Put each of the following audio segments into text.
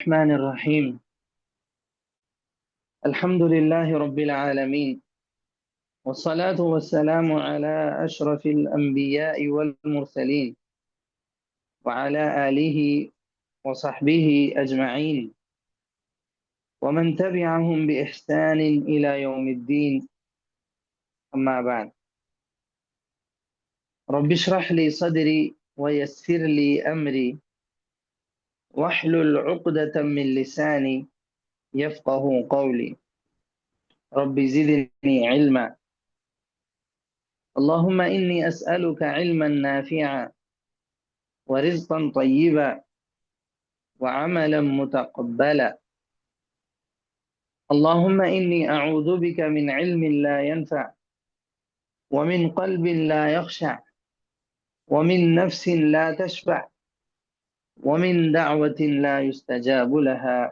الرحمن الرحيم. الحمد لله رب العالمين، والصلاة والسلام على أشرف الأنبياء والمرسلين، وعلى آله وصحبه أجمعين، ومن تبعهم بإحسان إلى يوم الدين. أما بعد، رب اشرح لي صدري ويسر لي أمري واحلل عقدة من لساني يفقه قولي. رب زدني علما. اللهم إني أسألك علما نافعا ورزقا طيبا وعملا متقبلا. اللهم إني أعوذ بك من علم لا ينفع، ومن قلب لا يخشع، ومن نفس لا تشبع، ومن دعوة لا يستجاب لها.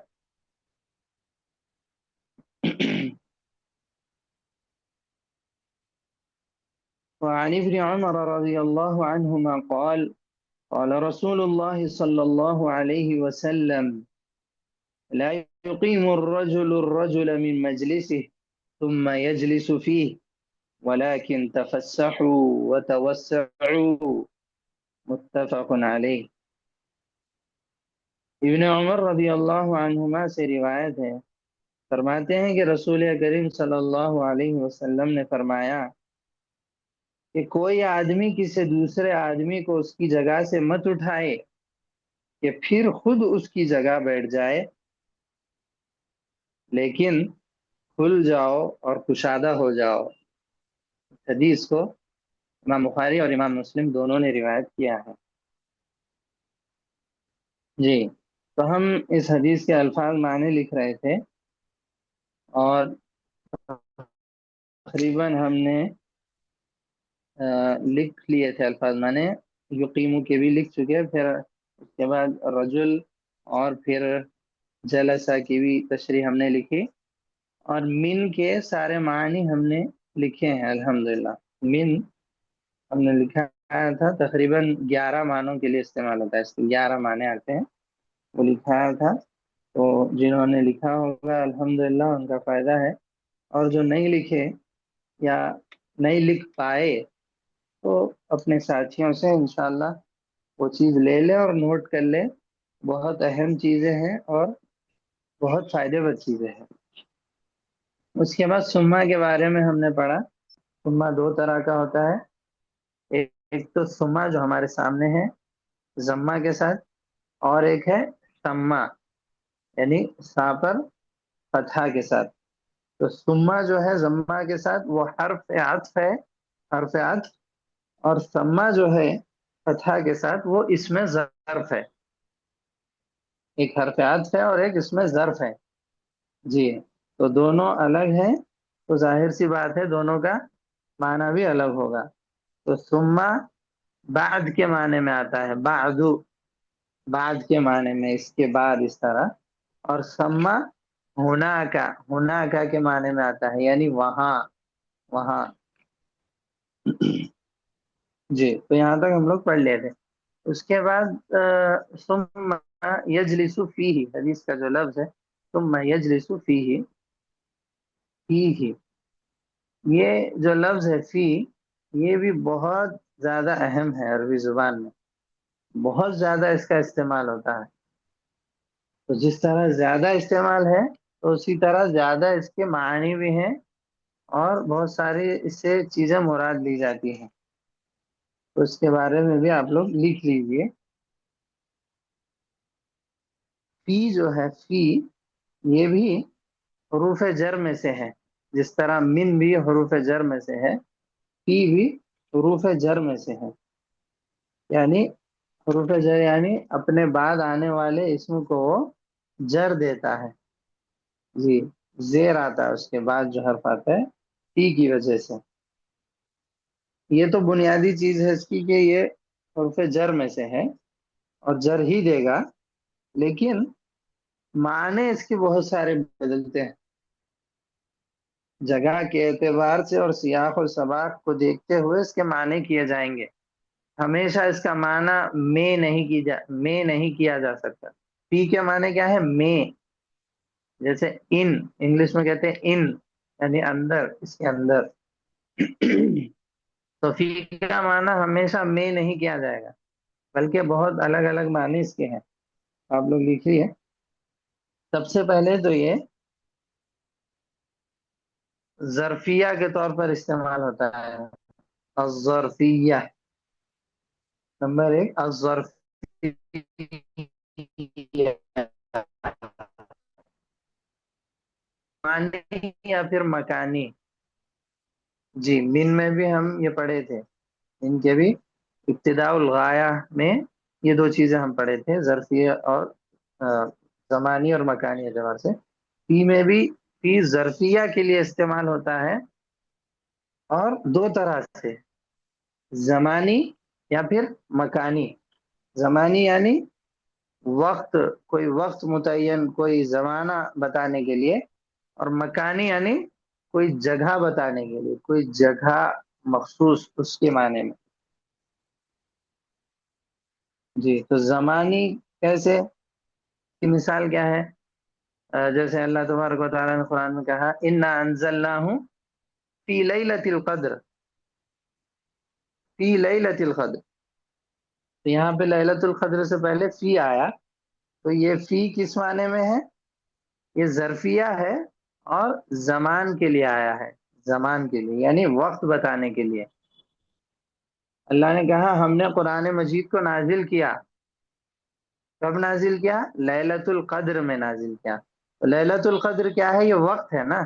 وعن ابن عمر رضي الله عنهما قال: قال رسول الله صلى الله عليه وسلم: لا يقيم الرجل من مجلسه ثم يجلس فيه، ولكن تفسحوا وتوسعوا. متفق علیہ۔ ابن عمر رضی اللہ عنہما سے روایت ہے، فرماتے ہیں کہ رسول کریم صلی اللہ علیہ وسلم نے فرمایا کہ کوئی آدمی کسی دوسرے آدمی کو اس کی جگہ سے مت اٹھائے کہ پھر خود اس کی جگہ بیٹھ جائے، لیکن کھل جاؤ اور کشادہ ہو جاؤ۔ حدیث کو امام بخاری اور امام مسلم دونوں نے روایت کیا ہے۔ جی، تو ہم اس حدیث کے الفاظ معنی لکھ رہے تھے، اور تقریباً ہم نے لکھ لیے تھے الفاظ معنی، یقیمو کے بھی لکھ چکے، پھر اس کے بعد رجل اور پھر جلسہ کی بھی تشریح ہم نے لکھی، اور من کے سارے معنی ہم نے لکھے ہیں الحمدللہ۔ من ہم نے لکھا تھا، تقریباً 11 معنوں کے لیے استعمال ہوتا ہے، اس کے 11 معنی آتے ہیں، وہ لکھایا تھا۔ تو جنہوں نے لکھا ہوگا الحمدللہ ان کا فائدہ ہے، اور جو نہیں لکھے یا نہیں لکھ پائے تو اپنے ساتھیوں سے انشاءاللہ وہ چیز لے لے اور نوٹ کر لے۔ بہت اہم چیزیں ہیں اور بہت فائدے مند چیزیں ہیں۔ اس کے بعد سما کے بارے میں ہم نے پڑھا۔ سما 2 طرح کا ہوتا ہے، ایک تو سما جو ہمارے سامنے ہے ضمہ کے ساتھ، اور ایک ہے سما یعنی سا پر فتحہ کے ساتھ۔ تو سما جو ہے ضمہ کے ساتھ وہ حرف عطف ہے، حرف عطف، اور سما جو ہے فتحہ کے ساتھ وہ اس میں ظرف ہے، ایک حرف عطف ہے اور ایک اس میں ظرف ہے۔ جی، تو دونوں الگ ہیں، تو ظاہر سی بات ہے دونوں کا معنی بھی الگ ہوگا۔ تو سما بعد کے معنی میں آتا ہے، بعد کے معنی میں، اس کے بعد، اس طرح۔ اور سما ہونا کا کے معنی میں آتا ہے، یعنی وہاں۔ جی، تو یہاں تک ہم لوگ پڑھ لیے تھے۔ اس کے بعد ثم یجلس فیہ، حدیث کا جو لفظ ہے ثم یجلس فیہ، یہ جو لفظ ہے فی، یہ بھی بہت زیادہ اہم ہے عربی زبان میں، بہت زیادہ اس کا استعمال ہوتا ہے۔ تو جس طرح زیادہ استعمال ہے تو اسی طرح زیادہ اس کے معنی بھی ہیں، اور بہت ساری اس سے چیزیں مراد لی جاتی ہیں، تو اس کے بارے میں بھی آپ لوگ لکھ لیجئے۔ فی جو ہے، فی یہ بھی حروف جر میں سے ہے، جس طرح من بھی حروف جر میں سے ہے، فی بھی حروف جر میں سے ہے، یعنی حروف جر یعنی اپنے بعد آنے والے اسم کو وہ جر دیتا ہے۔ جی، زیر آتا ہے اس کے بعد جو حرف آتا ہے فی کی وجہ سے۔ یہ تو بنیادی چیز ہے اس کی کہ یہ حروف جر میں سے ہے اور جر ہی دے گا، لیکن معنی اس کے بہت سارے بدلتے ہیں، جگہ کے اعتبار سے اور سیاق و سباق کو دیکھتے ہوئے اس کے معنی کیے جائیں گے۔ ہمیشہ اس کا معنی میں نہیں کیا جا سکتا، فی کے معنی کیا ہے؟ میں، جیسے ان انگلش میں کہتے ہیں ان، یعنی اندر، اس کے اندر. تو فی کا معنی ہمیشہ میں نہیں کیا جائے گا، بلکہ بہت الگ الگ معنی اس کے ہیں. آپ لوگ لکھیے. سب سے پہلے تو یہ ظرفیہ کے طور پر استعمال ہوتا ہے. الظرفیہ، نمبر ایک الظرفیہ، معنی یا پھر مکانی. جی، من میں بھی ہم یہ پڑھے تھے، ان کے بھی ابتداء الغایہ میں یہ دو چیزیں ہم پڑھے تھے، ظرفیہ اور زمانی اور مکانی اعتبار سے. فی میں بھی فی ظرفیہ کے لیے استعمال ہوتا ہے، اور دو طرح سے، زمانی یا پھر مکانی. زمانی یعنی وقت، کوئی وقت متعین، کوئی زمانہ بتانے کے لیے، اور مکانی یعنی کوئی جگہ بتانے کے لیے، کوئی جگہ مخصوص اس کے معنی میں. جی، تو زمانی کیسے کی مثال کیا ہے؟ جیسے اللہ تبارک و تعالیٰ نے قرآن میں کہا انا انزلناہ فی لیلۃ القدر، فی لیلۃ القدر. تو یہاں پہ لیلۃ القدر سے پہلے فی آیا، تو یہ فی کس معنی میں ہے؟ یہ ظرفیہ ہے، اور زمان کے لیے آیا ہے، زمان کے لیے یعنی وقت بتانے کے لیے. اللہ نے کہا ہم نے قرآن مجید کو نازل کیا. کب نازل کیا؟ لیلۃ القدر میں نازل کیا. تو لیلۃ القدر کیا ہے؟ یہ وقت ہے نا،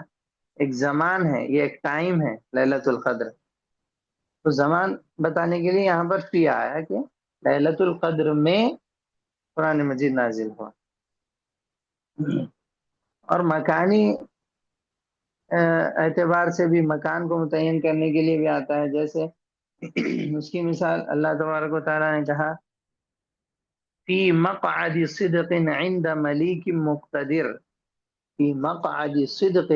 ایک زمان ہے، یہ ایک ٹائم ہے لیلۃ القدر. تو زمان بتانے کے لیے یہاں پر فی آیا کہ لیلۃ القدر میں قرآن مجید نازل ہوا. اور مکانی اعتبار سے بھی مکان کو متعین کرنے کے لیے بھی آتا ہے. جیسے اس کی مثال اللہ تبارک و تعالیٰ نے کہا فی مقعد صدق عند ملیک مقتدر. فی مقعد صدق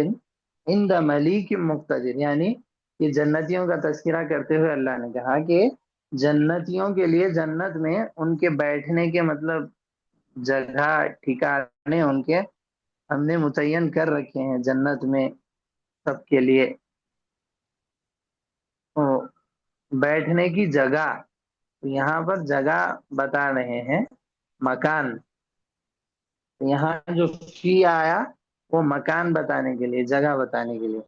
عند ملیک مقتدر، یعنی کہ جنتیوں کا تذکرہ کرتے ہوئے اللہ نے کہا کہ جنتیوں کے لیے جنت میں ان کے بیٹھنے کے مطلب جگہ ٹھکانے ان کے ہم نے متعین کر رکھے ہیں جنت میں سب کے لیے. بیٹھنے کی جگہ، یہاں پر جگہ بتا رہے ہیں، مکان. یہاں جو فی آیا وہ مکان بتانے کے لیے، جگہ بتانے کے لیے.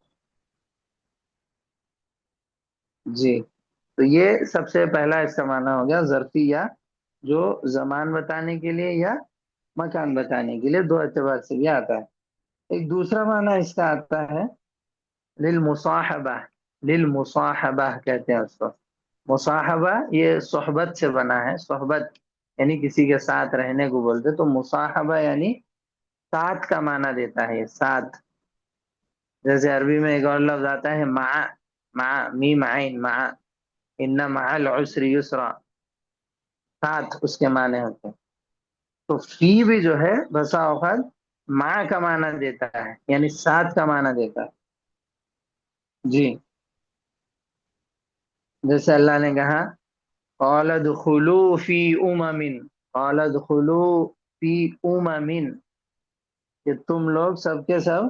جی، تو یہ سب سے پہلا استعمال ہو گیا ظرفیہ، جو زمان بتانے کے لیے یا مکان بتانے کے لیے دو اعتبار سے بھی آتا ہے. ایک دوسرا معنی اس کا آتا ہے للمصاحبہ. للمصاحبہ کہتے ہیں اس کو. مصاحبہ یہ صحبت سے بنا ہے، صحبت یعنی کسی کے ساتھ رہنے کو بولتے. تو مصاحبہ یعنی ساتھ کا معنی دیتا ہے، ساتھ. جیسے عربی میں ایک اور لفظ آتا ہے مع، مع میم عین مع، ان مع العسر یسرا، ساتھ اس کے معنی ہوتے ہیں. تو فی بھی جو ہے بسا اوقات مع کا معنی دیتا ہے، یعنی ساتھ کا معنی دیتا ہے. جی، جیسے اللہ نے کہا قال ادخلوا فی امم، قال ادخلوا فی امم، کہ تم لوگ سب کے سب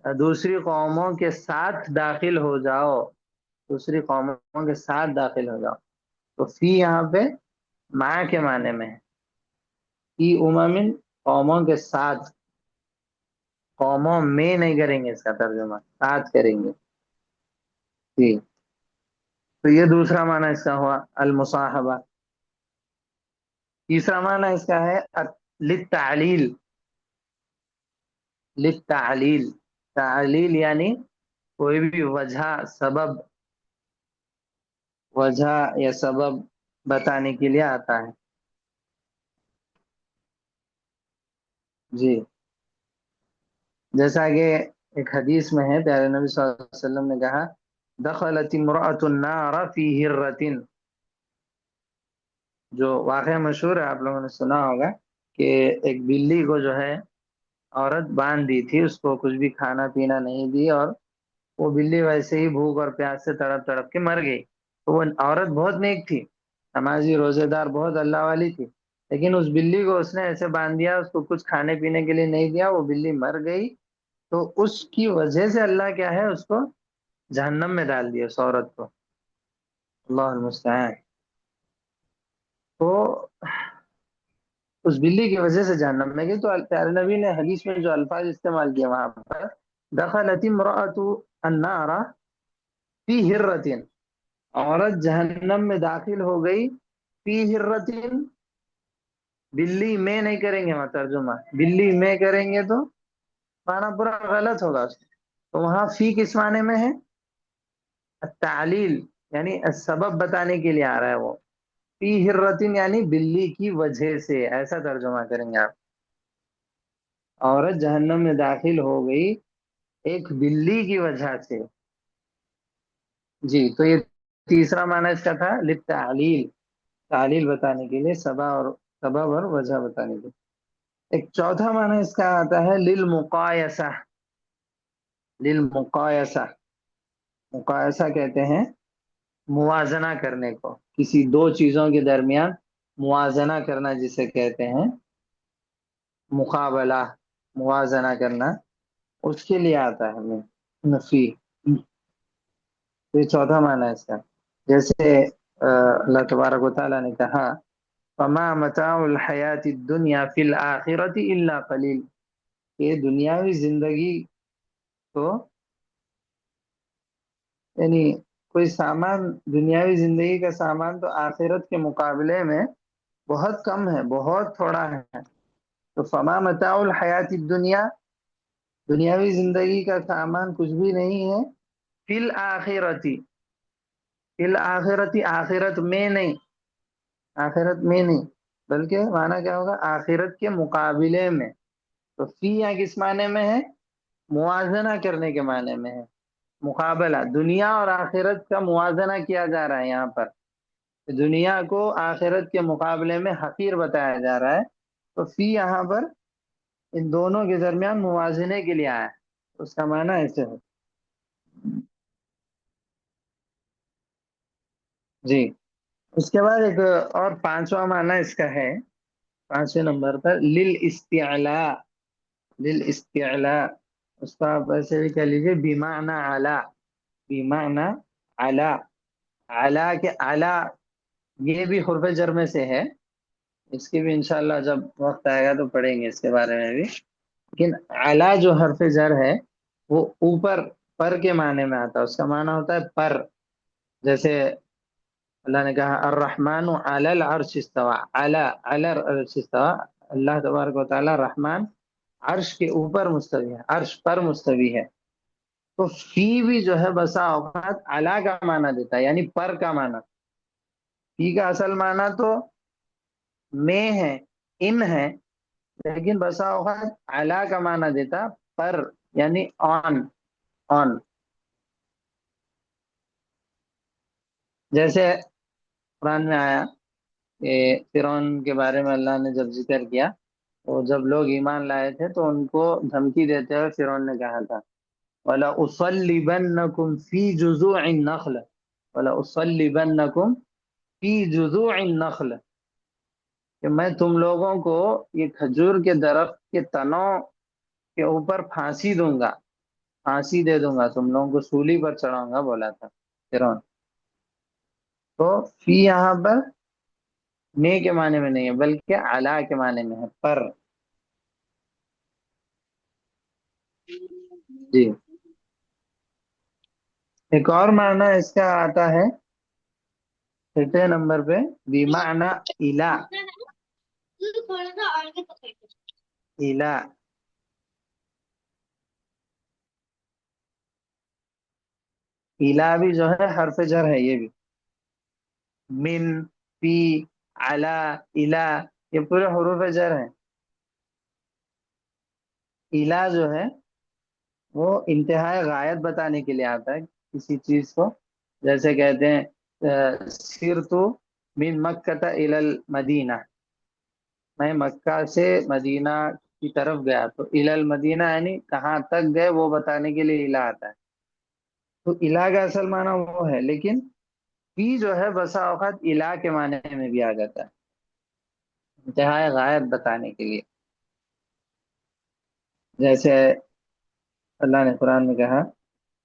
دوسری قوموں کے ساتھ داخل ہو جاؤ، دوسری قوموں کے ساتھ داخل ہو جاؤ. تو فی یہاں پہ مع کے معنی میں ہے. فی امم، قوموں کے ساتھ، قوموں میں نہیں کریں گے، اس کا ترجمہ ساتھ کریں گے. جی، تو یہ دوسرا معنی اس کا ہوا المصاحبہ. تیسرا معنی اس کا ہے للتعلیل. للتعلیل، تعلیل یعنی کوئی بھی وجہ، سبب، وجہ یا سبب بتانے کے لیے آتا ہے. جی، جیسا کہ ایک حدیث میں ہے، پیارے نبی صلی اللہ علیہ وسلم نے کہا دخلت امرأة النار فی ہرۃ. جو واقعہ مشہور ہے، آپ لوگوں نے سنا ہوگا کہ ایک بلی کو جو ہے عورت باندھ دی تھی، اس کو کچھ بھی کھانا پینا نہیں دی، اور وہ بلی ویسے ہی بھوک اور پیاس سے تڑپ تڑپ کے مر گئی. تو وہ عورت بہت نیک تھی، نمازی روزے دار، بہت اللہ والی تھی، لیکن اس بلی کو اس نے ایسے باندھ دیا، اس کو کچھ کھانے پینے کے لیے نہیں دیا، وہ بلی مر گئی، تو اس کی وجہ سے اللہ کیا ہے، اس کو جہنم میں ڈال دیا، اس عورت کو، اللہ المستعان۔ تو اس بلی کی وجہ سے جہنم میں گئی۔ تو پیارے نبی نے حدیث میں جو الفاظ استعمال کیے وہاں پر، دخلت امرأۃ النار فی ہرۃ، عورت جہنم میں داخل ہو گئی، فی ہرۃ، بلی میں نہیں کریں گے، وہاں ترجمہ بلی میں کریں گے تو معنی پورا غلط ہوگا اس میں۔ تو وہاں فی کس معنی میں ہے؟ تعلیل، یعنی سبب بتانے کے لیے آ رہا ہے وہ، فی ہرتن یعنی بلی کی وجہ سے، ایسا ترجمہ کریں گے آپ۔ عورت جہنم میں داخل ہو گئی ایک بلی کی وجہ سے۔ جی، تو یہ تیسرا معنی اس کا تھا للتعلیل، تعلیل بتانے کے لیے، سبب اور وجہ بتانے کے لیے۔ ایک چوتھا معنی اس کا آتا ہے للمقایسہ، للمقایسہ، مقایسہ کہتے ہیں موازنہ کرنے کو، کسی دو چیزوں کے درمیان موازنہ کرنا جسے کہتے ہیں، مقابلہ، موازنہ کرنا، اس کے لیے آتا ہے ہمیں نفی۔ تو یہ چوتھا معنی ہے اس کا۔ جیسے اللہ تبارک و تعالیٰ نے کہا فما متاع الحیات الدنیا فی الآخرۃ الا قلیل، یہ دنیاوی زندگی تو یعنی کوئی سامان، دنیاوی زندگی کا سامان تو آخرت کے مقابلے میں بہت کم ہے، بہت تھوڑا ہے۔ تو فما متاع الحیات الدنیا، دنیاوی زندگی کا سامان کچھ بھی نہیں ہے، فی الآخرتی، فی الآخرتی آخرت میں نہیں، آخرت میں نہیں، بلکہ معنی کیا ہوگا، آخرت کے مقابلے میں۔ تو فی یہاں کس معنی میں ہے؟ موازنہ کرنے کے معنی میں ہے، مقابلہ، دنیا اور آخرت کا موازنہ کیا جا رہا ہے یہاں پر، دنیا کو آخرت کے مقابلے میں حقیر بتایا جا رہا ہے۔ تو فی یہاں پر ان دونوں کے درمیان موازنے کے لیے آیا ہے، اس کا معنی ایسے ہے۔ جی، اس کے بعد ایک اور پانچواں معنی اس کا ہے، پانچویں نمبر پر للاستعلاء، للاستعلاء، اس کا آپ ایسے بھی کہہ لیجیے بمعنی علا، بمعنی علا، علا کے علا، یہ بھی حرف جر میں سے ہے، اس کی بھی انشاءاللہ جب وقت آئے گا تو پڑھیں گے اس کے بارے میں بھی۔ لیکن علا جو حرف جر ہے وہ اوپر، پر کے معنی میں آتا ہے، اس کا معنی ہوتا ہے پر۔ جیسے اللہ نے کہا الرحمن علی العرش استوى، علی العرش استوى، اللہ تبارک و تعالی رحمان عرش کے اوپر مستوی ہے، عرش پر مستوی ہے۔ تو فی بھی جو ہے بسا اوقات علا کا معنی دیتا ہے، یعنی پر کا معنی۔ فی کا اصل معنی تو میں ہے، ان ہے، لیکن بسا اوقات علا کا معنی دیتا پر، یعنی آن، آن۔ جیسے قرآن میں آیا کہ فرعون کے بارے میں اللہ نے جب ذکر کیا، تو جب لوگ ایمان لائے تھے تو ان کو دھمکی دیتے ہوئے فرعون نے کہا تھا وَلَأُصَلِّبَنَّكُمْ فِي جُذُوعِ النَّخْلِ، وَلَأُصَلِّبَنَّكُمْ فِي جُذُوعِ النَّخْلِ، کہ میں تم لوگوں کو یہ کھجور کے درخت کے تنوں کے اوپر پھانسی دوں گا، پھانسی دے دوں گا، تم لوگوں کو سولی پر چڑھاؤں گا، بولا تھا فرعون۔ تو فی یہاں پر میں کے معنی میں نہیں ہے، بلکہ علا کے معنی میں ہے، پر۔ جی، ایک اور معنی اس کا آتا ہے چھٹے نمبر پہ بمعنی الہ، الہ، الہ بھی جو ہے حرف جر ہے، یہ بھی من، فی، علا، الہ، یہ پورے حروف جر ہیں۔ الہ جو ہے وہ انتہائی غایت بتانے کے لیے آتا ہے کسی چیز کو، جیسے کہتے ہیں سرت من مکہ الی المدینہ، میں مکہ سے مدینہ کی طرف گیا، تو الی المدینہ یعنی کہاں تک گئے وہ بتانے کے لیے الہ آتا ہے۔ تو الہ کا اصل معنی وہ ہے، لیکن فی جو ہے بسا اوقات الہ کے معنی میں بھی آ جاتا ہے۔ انتہائی غائب بتانے کے لیے، جیسے اللہ نے قرآن میں کہا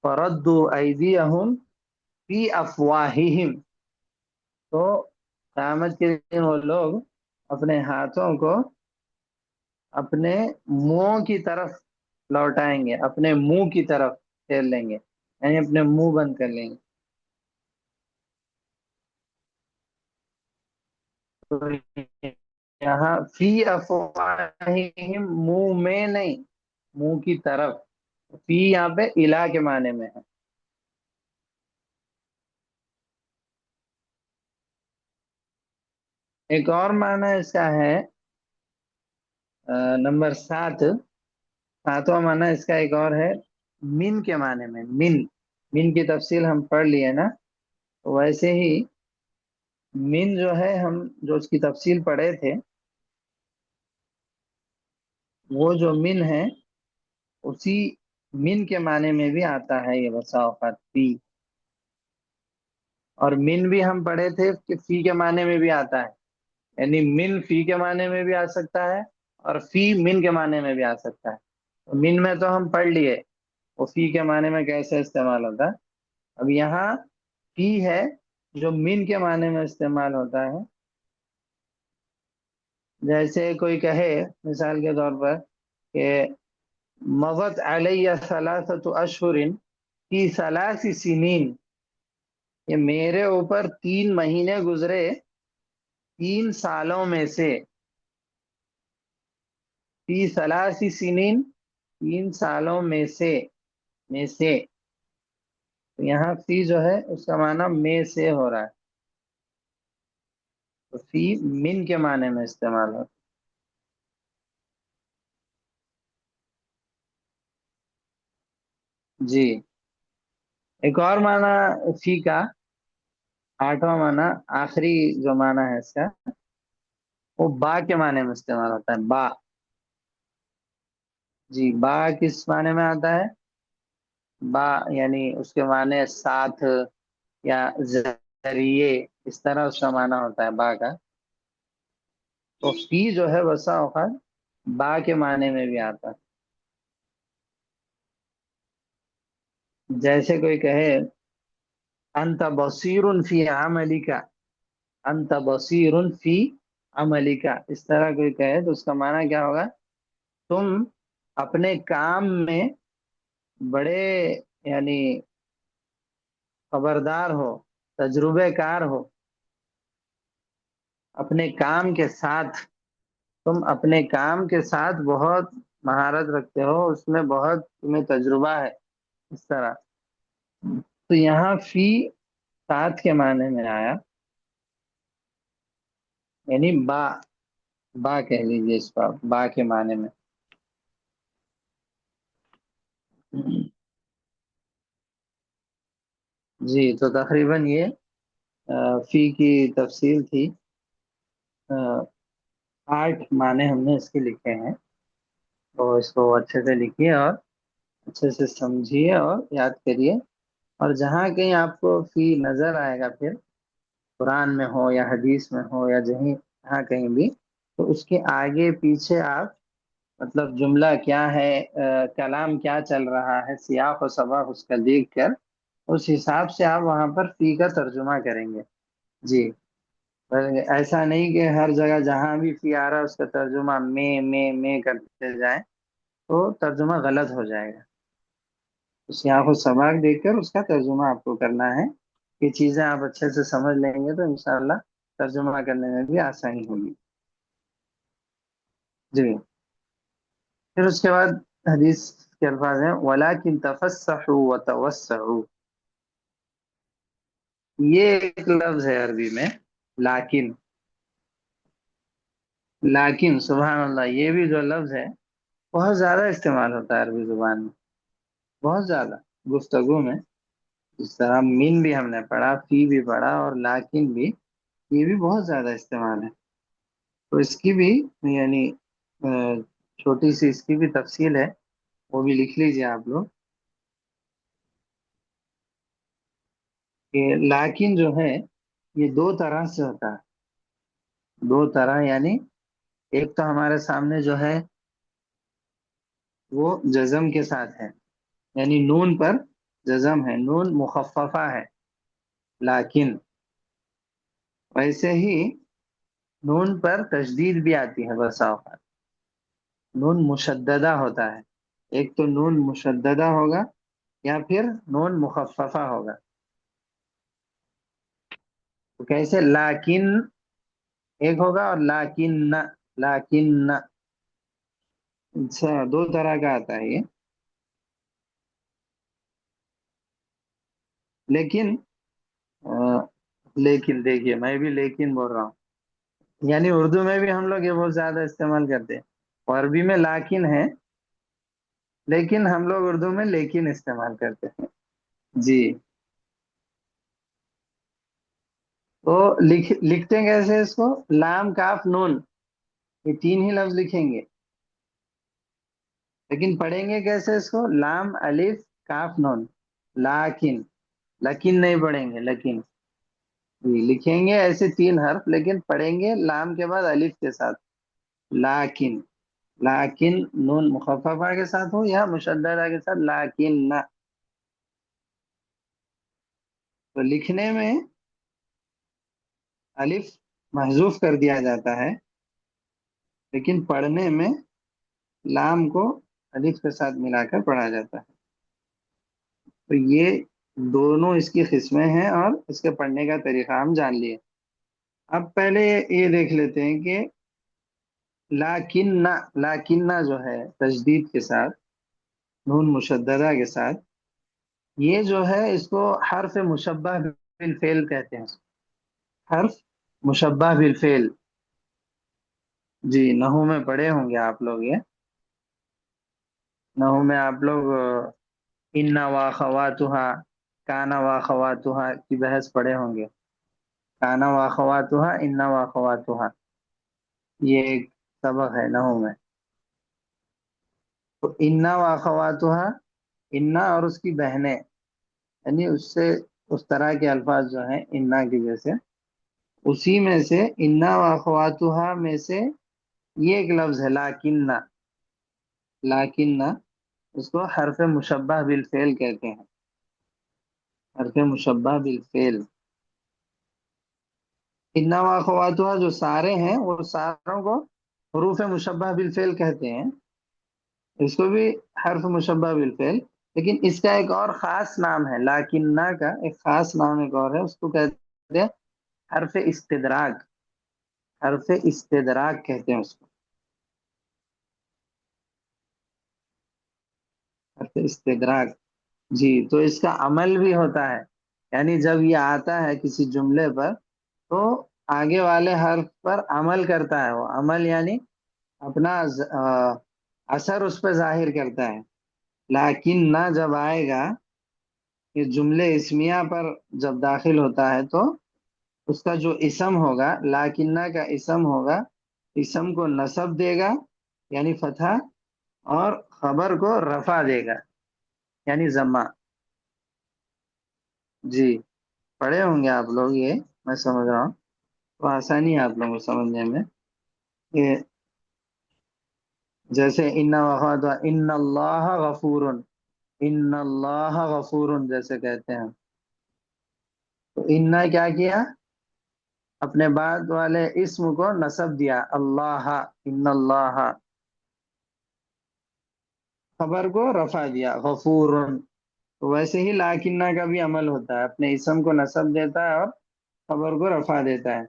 فَرَدُّوا أَيْدِيَهُمْ فِي أَفْوَاهِهِمْ، تو قیامت کے دن وہ لوگ اپنے ہاتھوں کو اپنے منہ کی طرف لوٹائیں گے، اپنے منہ کی طرف پھیر لیں گے، یعنی اپنے منہ بند کر لیں گے. تو یہاں فی افواہہم، منہ میں نہیں، منہ کی طرف. فی یہاں پہ الہ کے معنی میں ہے. ایک اور معنی اس کا ہے نمبر 7، ساتواں معنی اس کا ایک اور ہے من کے معنی میں. من کی تفصیل ہم پڑھ لیے نا، ویسے ہی من جو ہے ہم جو اس کی تفصیل پڑھے تھے، وہ جو من ہے اسی من کے معنی میں بھی آتا ہے یہ بسا اوقات فی. اور من بھی ہم پڑھے تھے کہ فی کے معنی میں بھی آتا ہے، یعنی من فی کے معنی میں بھی آ سکتا ہے اور فی من کے معنی میں بھی آ سکتا ہے. من میں تو ہم پڑھ لیے وہ فی کے معنی میں کیسے استعمال ہوتا ہے. اب یہاں فی ہے جو من کے معنی میں استعمال ہوتا ہے. جیسے کوئی کہے مثال کے طور پر کہ مضت علیہ ثلاثۃ اشہر فی ثلاث سنین، کہ میرے اوپر 3 مہینے گزرے 3 سالوں میں سے. فی ثلاث سنین، 3 سالوں میں سے. تو یہاں فی جو ہے اس کا معنی میں سے ہو رہا ہے، تو فی من کے معنی میں استعمال ہوتا ہے. جی، ایک اور معنی فی کا، 8واں معنی، آخری جو معنی ہے اس کا، وہ با کے معنی میں استعمال ہوتا ہے. با، جی، با کس معنی میں آتا ہے؟ با یعنی اس کے معنی ساتھ یا ذریعے، اس طرح اس کا معنی ہوتا ہے با کا. تو فی جو ہے بسا اوقات با کے معنی میں بھی آتا ہے. جیسے کوئی کہے انت بصیر فی عملک، انت بصیر فی عملک، اس طرح کوئی کہے تو اس کا معنی کیا ہوگا؟ تم اپنے کام میں بڑے، یعنی خبردار ہو، تجربے کار ہو. اپنے کام کے ساتھ، تم اپنے کام کے ساتھ بہت مہارت رکھتے ہو، اس میں بہت تمہیں تجربہ ہے، اس طرح. تو یہاں فی ساتھ کے معنی میں آیا، یعنی با، با کہہ لیجیے اس پر، با کے معنی میں. جی، تو تقریباً یہ فی کی تفصیل تھی. 8 معنی ہم نے اس کے لکھے ہیں، تو اس کو اچھے سے لکھیے اور اچھے سے سمجھیے اور یاد کریے. اور جہاں کہیں آپ کو فی نظر آئے گا، پھر قرآن میں ہو یا حدیث میں ہو یا جہاں کہیں بھی، تو اس کے آگے پیچھے آپ مطلب جملہ کیا ہے، کلام کیا چل رہا ہے، سیاق و سباق اس کا دیکھ کر اس حساب سے آپ وہاں پر فی کا ترجمہ کریں گے. جی، ایسا نہیں کہ ہر جگہ جہاں بھی فی آ رہا ہے اس کا ترجمہ میں کرتے جائیں، تو ترجمہ غلط ہو جائے گا. سیاق و سباق دیکھ کر اس کا ترجمہ آپ کو کرنا ہے. یہ چیزیں آپ اچھے سے سمجھ لیں گے تو انشاءاللہ ترجمہ کرنے میں بھی آسانی ہوگی. جی، پھر اس کے بعد حدیث کے الفاظ ہیں وَلَكِن تَفَسَّحُوا وَتَوَسَّعُوا. یہ ایک لفظ ہے عربی میں، لیکن. لیکن سبحان اللہ، یہ بھی جو لفظ ہے بہت زیادہ استعمال ہوتا ہے عربی زبان میں، بہت زیادہ گفتگو میں. اس طرح من بھی ہم نے پڑھا، فی بھی پڑھا، اور لیکن بھی، یہ بھی بہت زیادہ استعمال ہے. تو اس کی بھی یعنی چھوٹی سی اس کی بھی تفصیل ہے، وہ بھی لکھ لیجیے آپ لوگ. کہ لیکن جو ہے یہ 2 طرح سے ہوتا ہے. 2 طرح یعنی ایک تو ہمارے سامنے جو ہے وہ جزم کے ساتھ ہے، یعنی نون پر جزم ہے، نون مخففہ ہے، لیکن ویسے ہی نون پر تشدید بھی آتی ہے بسا اوقات، نون مشددہ ہوتا ہے، ایک تو نون مشددہ ہوگا یا پھر نون مخففہ ہوگا. تو کیسے؟ لیکن ایک ہوگا اور لیکن نہ، لیکن نہ، اچھا دو طرح کا آتا ہے یہ. لیکن لیکن دیکھیے میں بھی لیکن بول رہا ہوں، یعنی اردو میں بھی ہم لوگ یہ بہت زیادہ استعمال کرتے ہیں، عربی میں لیکن ہے، لیکن ہم لوگ اردو میں لیکن استعمال کرتے ہیں. جی. تو لکھتے ہیں کیسے اس کو؟ لام کاف نون، یہ تین ہی لفظ لکھیں گے، لیکن پڑھیں گے کیسے اس کو؟ لام الف کاف نون، لیکن، لیکن نہیں پڑھیں گے، لیکن جی لکھیں گے ایسے تین حرف، لیکن پڑھیں گے لام کے بعد الف کے ساتھ، لیکن. لیکن نون مخففہ کے ساتھ ہو یا مشددہ کے ساتھ، لیکن نہ. تو لکھنے میں الف محذوف کر دیا جاتا ہے، لیکن پڑھنے میں لام کو الف کے ساتھ ملا کر پڑھا جاتا ہے. تو یہ دونوں اس کی قسمیں ہیں اور اس کے پڑھنے کا طریقہ ہم جان لیے. اب پہلے یہ دیکھ لیتے ہیں کہ لاکنہ، لاکنہ جو ہے تشدید کے ساتھ، نون مشددہ کے ساتھ، یہ جو ہے اس کو حرف مشبہ بالفعل کہتے ہیں، حرف مشبہ بالفعل. جی نحو میں پڑھے ہوں گے آپ لوگ، یہ نحو میں آپ لوگ ان واخواتها، کانا واخواتها کی بحث پڑھے ہوں گے. کانا واخواتها، ان واخواتها، یہ ایک سبق ہے نحو میں. تو انا واخواتها، انا اور اس کی بہنیں، یعنی اس سے اس طرح کے الفاظ جو ہیں انا کی جیسے، اسی میں سے انا واخواتها میں سے یہ ایک لفظ ہے لاکنہ. لاکنہ اس کو حرف مشبہ بالفعل کہتے ہیں، حرف مشبہ بالفعل. انا واخواتها جو سارے ہیں وہ ساروں کو حروف مشبہ بالفعل کہتے ہیں، اس کو بھی حرف مشبہ بالفعل. لیکن اس کا ایک اور خاص نام ہے، لاکنہ کا ایک خاص نام ایک اور ہے، اس کو کہتے ہیں حرف استدراک. حرف استدراک کہتے ہیں اس کو، حرف استدراک. جی تو اس کا عمل بھی ہوتا ہے، یعنی جب یہ آتا ہے کسی جملے پر تو آگے والے حرف پر عمل کرتا ہے، وہ عمل یعنی اپنا اثر اس پہ ظاہر کرتا ہے. لیکن نہ جب آئے گا، یہ جملے اسمیہ پر جب داخل ہوتا ہے تو اس کا جو اسم ہوگا، لاکنہ کا اسم ہوگا، اسم کو نصب دے گا یعنی فتحہ، اور خبر کو رفع دے گا یعنی ضمہ. جی پڑھے ہوں گے آپ لوگ یہ، میں سمجھ رہا ہوں، تو آسانی ہے آپ لوگوں کو سمجھنے میں. یہ جیسے ان اللہ غفور، ان اللہ غفور جیسے کہتے ہیں، تو ان کیا کیا؟ اپنے بعد والے اسم کو نصب دیا، اللہ، ان اللہ، خبر کو رفع دیا غفور. تو ویسے ہی لاکنہ کا بھی عمل ہوتا ہے، اپنے اسم کو نصب دیتا ہے اور خبر کو رفع دیتا ہے.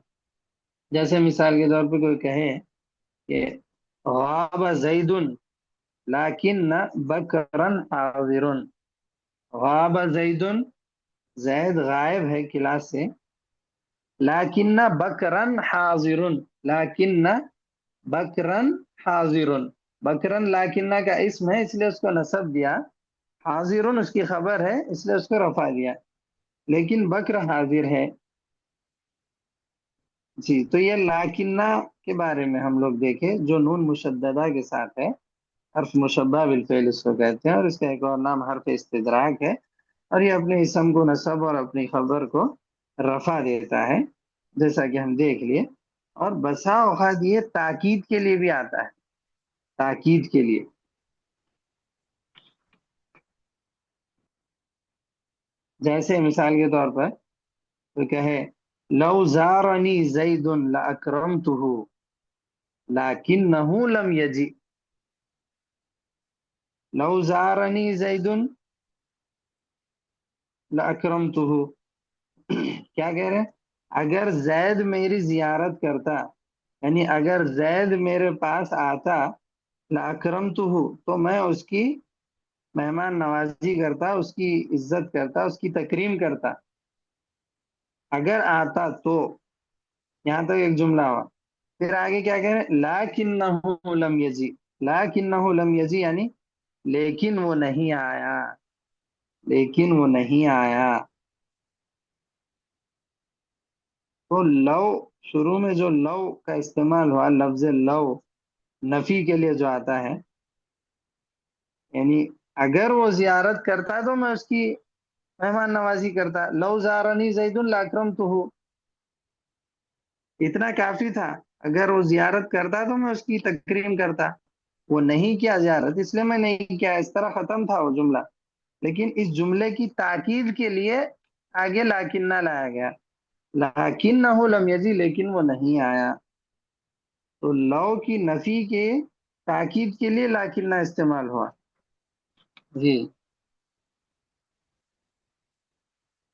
جیسے مثال کے طور پہ کوئی کہے کہ غاب زید لیکن بکرن حاضر. غاب زید، زید غائب ہے کلاس سے، لیکن بکرن حاضر، لیکن بکرن حاضر. بکرن لیکنہ کا اسم ہے اس لیے اس کو نصب دیا، حاضر اس کی خبر ہے اس لیے اس کو رفع دیا، لیکن بکر حاضر ہے. جی تو یہ لاکنہ کے بارے میں ہم لوگ دیکھیں، جو نون مشددہ کے ساتھ ہے، حرف مشبہ بالفعل اس کو کہتے ہیں، اور اس کا ایک اور نام حرف استدراک ہے، اور یہ اپنے اسم کو نصب اور اپنی خبر کو رفع دیتا ہے، جیسا کہ ہم دیکھ لیے. اور بسا اوقات یہ تاکید کے لیے بھی آتا ہے، تاکید کے لیے. جیسے مثال کے طور پر تو کہے لو زارنی زید لاکرمتہ لکنہ لم یجی. لو زارنی زید لاکرمتہ، کیا کہہ رہے ہیں؟ اگر زید میری زیارت کرتا، یعنی اگر زید میرے پاس آتا، لاکرمتہ، تو میں اس کی مہمان نوازی کرتا، اس کی عزت کرتا، اس کی تکریم کرتا. اگر آتا تو، یہاں تک ایک جملہ ہوا. پھر آگے کیا کہہ رہے ہیں؟ لاکنہ لم یجی. لاکنہ لم یجی یعنی لیکن وہ نہیں آیا، لیکن وہ نہیں آیا. تو لو، شروع میں جو لو کا استعمال ہوا، لفظ لو نفی کے لیے جو آتا ہے، یعنی اگر وہ زیارت کرتا تو میں اس کی مہمان نوازی کرتا. لو زارنی زید لاکرمتہ، اتنا کافی تھا. اگر وہ زیارت کرتا تو میں اس کی تکریم کرتا. وہ نہیں کیا زیارت، اس لیے میں نہیں کیا. اس طرح ختم تھا وہ جملہ. لیکن اس جملے کی تاکید کے لیے آگے لاکنہ لایا گیا. لاکنہ لم یجی، لیکن وہ نہیں آیا. تو لو کی نفی کے تاکید کے لیے لاکنہ استعمال ہوا. جی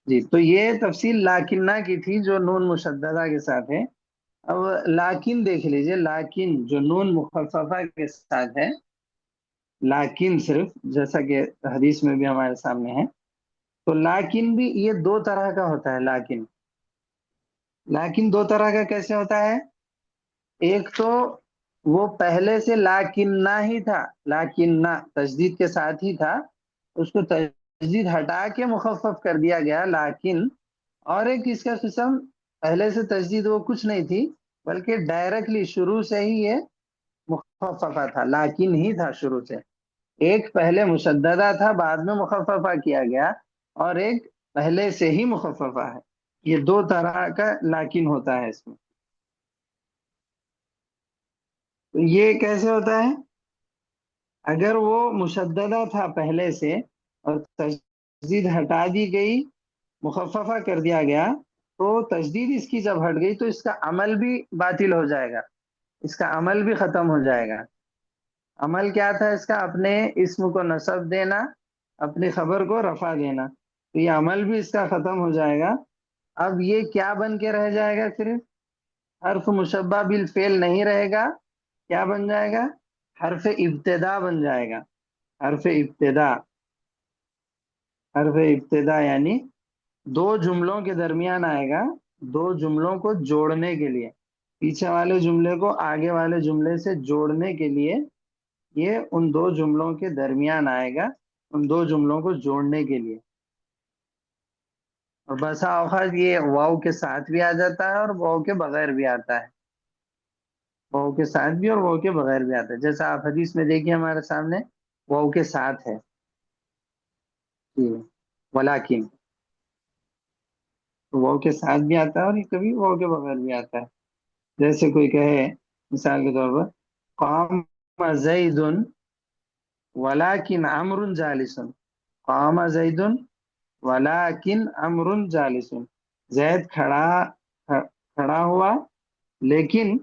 جی. تو یہ تفصیل لاکنہ کی تھی جو نون مشددہ کے ساتھ ہے. اب لاکن دیکھ لیجئے. لاکن جو نون مخففہ کے ساتھ ہے، لاکن صرف، جیسا کہ حدیث میں بھی ہمارے سامنے ہے. تو لاکن بھی یہ دو طرح کا ہوتا ہے. لاکن، لاکن دو طرح کا کیسے ہوتا ہے؟ ایک تو وہ پہلے سے لاکنہ ہی تھا، لاکنہ تشدید کے ساتھ ہی تھا، اس کو تشدید ہٹا کے مخفف کر دیا گیا لاکن. اور ایک اس کا قسم پہلے سے تشدید وہ کچھ نہیں تھی، بلکہ ڈائریکٹلی شروع سے ہی یہ مخففہ تھا، لاکن ہی تھا شروع سے. ایک پہلے مشددہ تھا، بعد میں مخففہ کیا گیا، اور ایک پہلے سے ہی مخففہ ہے. یہ دو طرح کا لاکن ہوتا ہے اس میں. تو یہ کیسے ہوتا ہے؟ اگر وہ مشددہ تھا پہلے سے اور تشدید ہٹا دی گئی، مخففہ کر دیا گیا، تو تشدید اس کی جب ہٹ گئی تو اس کا عمل بھی باطل ہو جائے گا، اس کا عمل بھی ختم ہو جائے گا. عمل کیا تھا اس کا؟ اپنے اسم کو نصب دینا، اپنی خبر کو رفع دینا. تو یہ عمل بھی اس کا ختم ہو جائے گا. اب یہ کیا بن کے رہ جائے گا؟ صرف حرف مشبہ بالفعل نہیں رہے گا. کیا بن جائے گا؟ حرف ابتدا بن جائے گا. حرف ابتدا، حرف ابتدا یعنی دو جملوں کے درمیان آئے گا، دو جملوں کو جوڑنے کے لیے، پیچھے والے جملے کو آگے والے جملے سے جوڑنے کے لیے یہ ان دو جملوں کے درمیان آئے گا، ان دو جملوں کو جوڑنے کے لیے. اور بسا اوقات یہ واو کے ساتھ بھی آ جاتا ہے اور واو کے بغیر بھی آتا ہے. واو کے ساتھ بھی اور واو کے بغیر بھی آتا ہے. جیسا آپ حدیث میں دیکھیے ہمارے سامنے واو کے ساتھ ہے، جی، ولیکن. تو واو کے ساتھ بھی آتا ہے اور یہ کبھی واو کے بغیر بھی آتا ہے. جیسے کوئی کہے مثال کے طور پر قام زید ولیکن عمرو جالس. قام زید ولیکن عمرو جالس. زید کھڑا ہوا، لیکن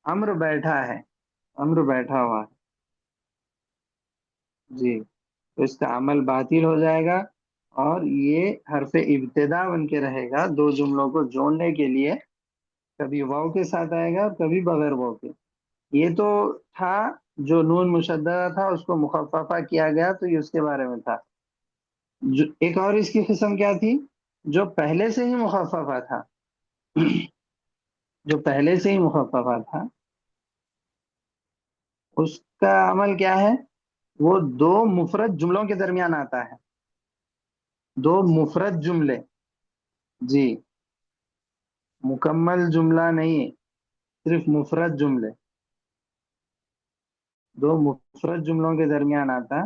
عمرو بیٹھا ہے، عمرو بیٹھا ہوا ہے. جی. تو اس کا عمل باطل ہو جائے گا، اور یہ حرف ابتدا بن کے رہے گا دو جملوں کو جوڑنے کے لیے. کبھی واو کے ساتھ آئے گا اور کبھی بغیر واو کے. یہ تو تھا جو نون مشددہ تھا اس کو مخففہ کیا گیا، تو یہ اس کے بارے میں تھا. ایک اور اس کی قسم کیا تھی؟ جو پہلے سے ہی مخففہ تھا. جو پہلے سے ہی مخففہ تھا اس کا عمل کیا ہے؟ وہ دو مفرد جملوں کے درمیان آتا ہے. دو مفرد جملے، جی، مکمل جملہ نہیں، صرف مفرد جملے، دو مفرد جملوں کے درمیان آتا.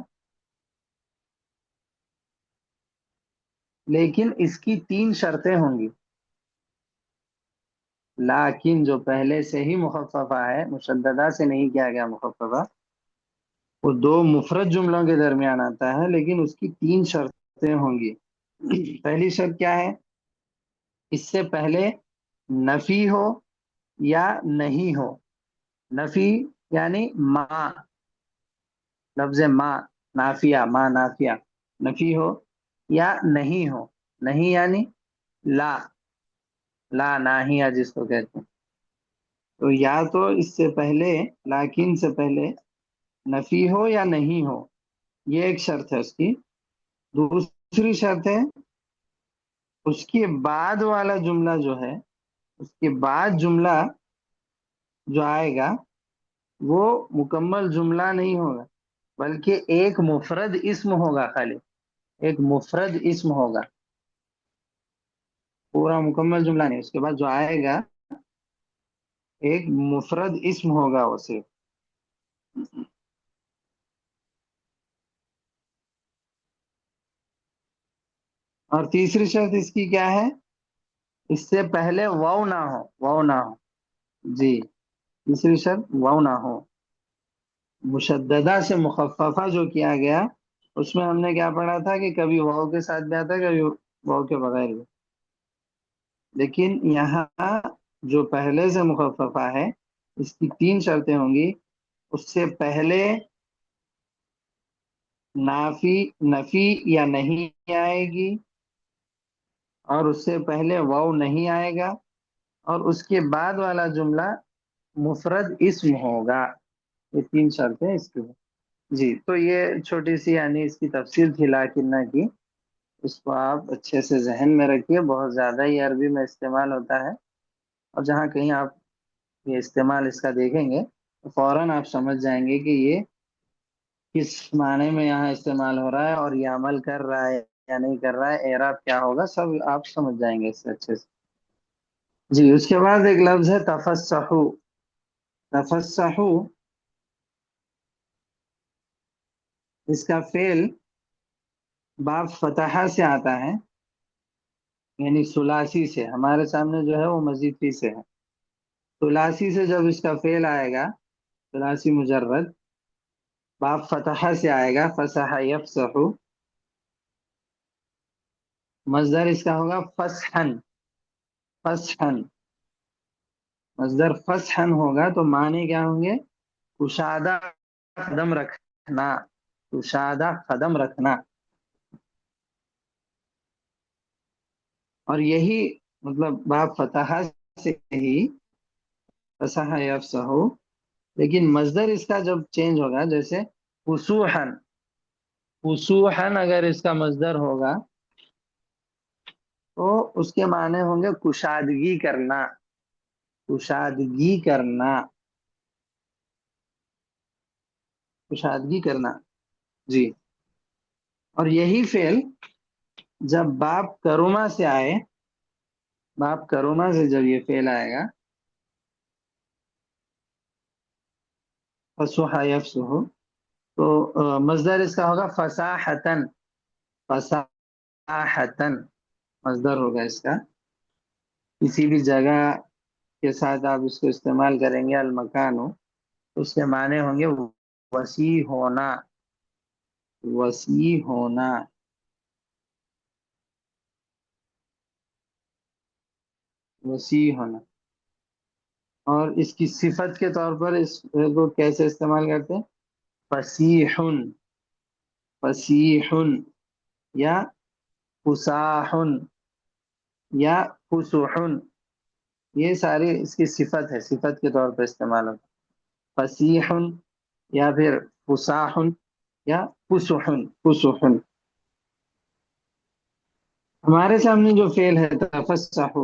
لیکن اس کی تین شرطیں ہوں گی. لیکن جو پہلے سے ہی مخففہ ہے، مشددہ سے نہیں کیا گیا مخففہ، وہ دو مفرد جملوں کے درمیان آتا ہے، لیکن اس کی 3 شرطیں ہوں گی۔ پہلی شرط کیا ہے؟ اس سے پہلے نفی ہو یا نہیں ہو۔ نفی یعنی ما، لفظ ما نافیہ، ما نافیہ، نفی ہو یا نہیں ہو۔ نہیں یعنی لا، لا ناہیہ جس کو کہتے ہیں۔ تو یا تو اس سے پہلے، لیکن سے پہلے نفی ہو یا نہیں ہو، یہ ایک شرط ہے اس کی۔ دوسری شرط ہے اس کے بعد والا جملہ جو ہے، اس کے بعد جملہ جو آئے گا وہ مکمل جملہ نہیں ہوگا، بلکہ ایک مفرد اسم ہوگا، خالی ایک مفرد اسم ہوگا، پورا مکمل جملہ نہیں۔ اس کے بعد جو آئے گا ایک مفرد اسم ہوگا وہ صرف۔ اور تیسری شرط اس کی کیا ہے؟ اس سے پہلے واو نہ ہو، واو نہ ہو۔ جی، تیسری شرط واو نہ ہو۔ مشددہ سے مخففہ جو کیا گیا اس میں ہم نے کیا پڑھا تھا کہ کبھی واو کے ساتھ بھی آتا ہے، کبھی واو کے بغیر بھی۔ لیکن یہاں جو پہلے سے مخففہ ہے اس کی 3 شرطیں ہوں گی۔ اس سے پہلے نفی یا نہیں آئے گی، اور اس سے پہلے واو نہیں آئے گا، اور اس کے بعد والا جملہ مفرد اسم ہوگا۔ یہ 3 شرطیں اس کی۔ جی، تو یہ چھوٹی سی یعنی اس کی تفصیل تھی لاکنہ کی، اس کو آپ اچھے سے ذہن میں رکھیے۔ بہت زیادہ ہی عربی میں استعمال ہوتا ہے، اور جہاں کہیں آپ یہ استعمال اس کا دیکھیں گے تو فوراً آپ سمجھ جائیں گے کہ یہ کس معنی میں یہاں استعمال ہو رہا ہے، اور یہ عمل کر رہا ہے یا نہیں کر رہا ہے، اعراب کیا ہوگا، سب آپ سمجھ جائیں گے اس سے اچھے سے۔ جی، اس کے بعد ایک لفظ ہے تفسحو۔ تفسحو اس کا فعل باب فتحہ سے آتا ہے، یعنی ثلاثی سے۔ ہمارے سامنے جو ہے وہ مزید فی سے ہے۔ ثلاثی سے جب اس کا فعل آئے گا، ثلاثی مجرد، باب فتحہ سے آئے گا، فسح یفسح، مصدر اس کا ہوگا فسحن، فسحن، مصدر فسحن ہوگا تو معنی کیا ہوں گے؟ کشادہ قدم رکھنا، کشادہ قدم رکھنا۔ اور یہی مطلب باب فتحہ سے ہی فسح یفسح، لیکن مصدر اس کا جب چینج ہوگا، جیسے فسوحن، فسوحن اگر اس کا مصدر ہوگا تو اس کے معنی ہوں گے کشادگی کرنا، کشادگی کرنا، کشادگی کرنا۔ جی، اور یہی فعل جب باب کروما سے آئے، باب کروما سے جب یہ فعل آئے گا، فسح یفسح، تو مصدر اس کا ہوگا فصاحتن، فصاحتن مصدر ہوگا اس کا۔ کسی بھی جگہ کے ساتھ آپ اس کو استعمال کریں گے، المکان ہو، اس کے معنی ہوں گے وسیع ہونا، وسیع ہونا۔ وسیع ہونا۔ اور اس کی صفت کے طور پر اس کو کیسے استعمال کرتے ہیں؟ فصیح، فصیح، یا فصاح، یا فصوح، یہ ساری اس کی صفت ہے، صفت کے طور پر استعمال ہوتا ہے۔ فصیح یا پھر فصاح یا فصوح، فصوح۔ ہمارے سامنے جو فعل ہے تفسح،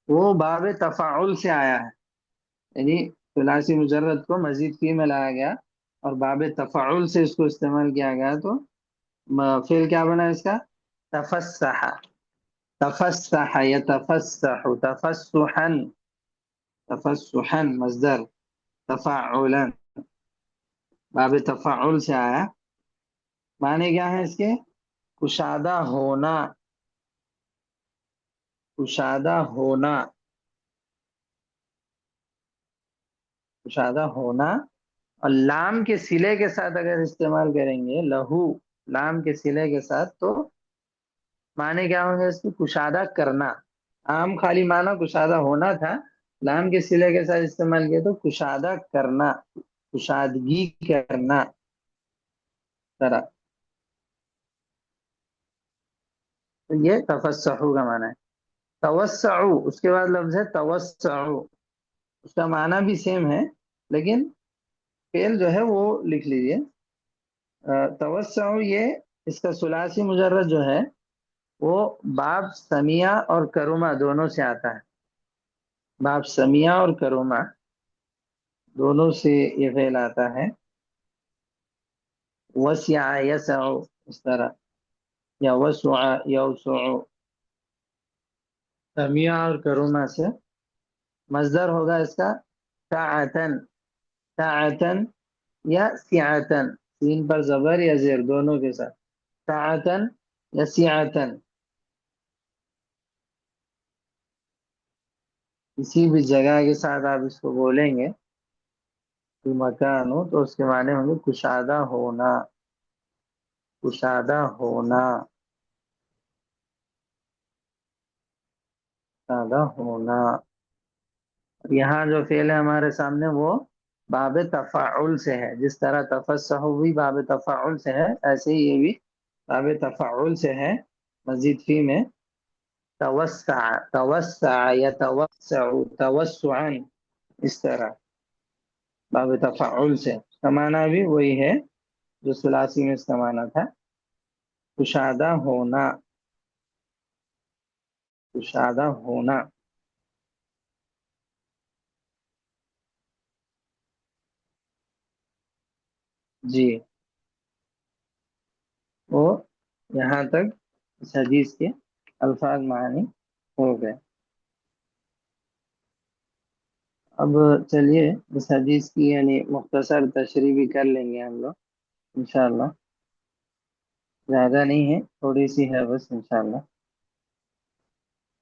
وہ باب تفاعل سے آیا ہے، یعنی ثلاثی مجرد کو مزید فی میں لایا گیا اور باب تفاعل سے اس کو استعمال کیا گیا، تو فعل کیا بنا اس کا؟ تفسح، تفسح یتفسح، تفسحا، تفسحا مصدر، تفاعلا باب تفاعل سے آیا۔ معنی کیا ہے اس کے؟ کشادہ ہونا، کشادہ ہونا۔ کشادہ ہونا. اور لام کے سلے کے ساتھ اگر استعمال کریں گے لہو، لام کے سلے کے ساتھ، تو معنی کیا ہوں گے اس کو؟ کشادہ کرنا. عام خالی معنی کشادہ ہونا تھا، لام کے سلے کے ساتھ استعمال کیا تو کشادہ کرنا، کشادگی کرنا طرح. تو یہ تفسحو کا معنی ہے. توسعو اس کے بعد لفظ ہے توسعو، اس کا معنی بھی سیم ہے لیکن فعل جو ہے وہ لکھ لیجئے. توسعو یہ اس کا ثلاثی مجرد جو ہے وہ باب سمیہ اور کرومہ دونوں سے آتا ہے. باب سمیہ اور کرومہ دونوں سے یہ فعل آتا ہے. وسع یسع اس طرح، یا وسع یوسع. سمیہ اور کرومہ سے. مصدر ہوگا اس کا سعتن، سعتن یا سعتن، سین پر زبر یا زیر دونوں کے ساتھ. سعتن یا سعتن، کسی بھی جگہ کے ساتھ آپ اس کو بولیں گے مکان ہو تو اس کے معنی ہوں گے کشادہ ہونا، کشادہ ہونا، کشادہ ہونا. یہاں جو فعل ہے ہمارے سامنے وہ باب تفاعل سے ہے. جس طرح تفسح بھی باب تفاعل سے ہے، ایسے ہی یہ بھی باب تفاعل سے ہے. مزید فی میں توسع، توسع یتوسع توسعا، اس طرح باب تفاعل سے. اس کا معنی بھی وہی ہے جو ثلاثی میں اس کا معنی تھا، کشادہ ہونا، کشادہ ہونا. جی، وہ یہاں تک اس حدیث کے الفاظ معنی ہو گئے. اب چلیے اس حدیث کی یعنی مختصر تشریح بھی کر لیں گے ہم لوگ انشاءاللہ. زیادہ نہیں ہے، تھوڑی سی ہے بس انشاءاللہ.